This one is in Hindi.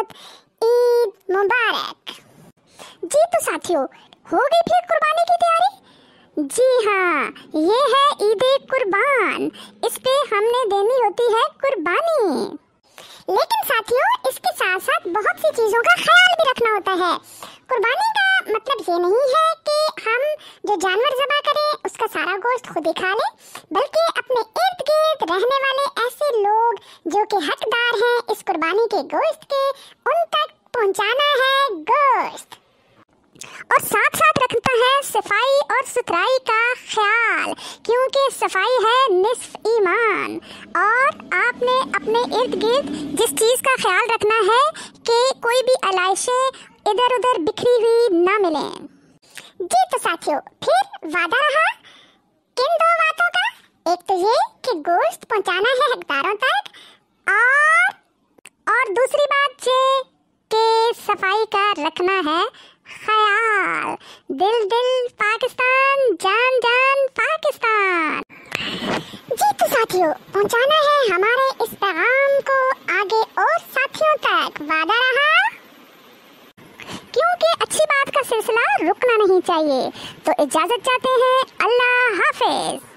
बहुत ईद मुबारक। जी तो साथियों, हो गई फिर कुर्बानी की तैयारी? जी हाँ, ये है ईद कुर्बान। इस पे हमने देनी होती है कुर्बानी। लेकिन साथियों, इसके साथ साथ बहुत सी चीजों का ख्याल भी रखना होता है। कुर्बानी का मतलब ये नहीं है कि हम जो जानवर ज़बह करें उसका सारा गोश्त खुद ही खा लें, बल्कि अपने इर्द गिर्द रहने वाले ऐसे लोग जो कि हकदार हैं इस कुर्बानी के गोश्त के, उन तक पहुंचाना है गोश्त। और साथ साथ रखता है सफाई और सुथराई का ख्याल, क्योंकि सफाई है निस्फ ईमान। और आपने अपने इर्द गिर्द जिस चीज़ का ख्याल रखना है कि कोई भी आलाइशें इधर उधर बिखरी हुई ना मिलें। जी तो साथियों, फिर वादा रहा किन दो बातों का? एक तो ये कि गोश्त पहुंचाना है हकदारों तक, और दूसरी बात ये कि सफाई का रखना है ख्याल। दिल दिल पाकिस्तान, जान जान पाकिस्तान। जी तो साथियों, पहुंचाना है हमारे इस पैगाम को आगे और साथियों तक। वादा रहा, क्योंकि अच्छी बात का सिलसिला रुकना नहीं चाहिए। तो इजाजत चाहते हैं। अल्लाह हाफिज।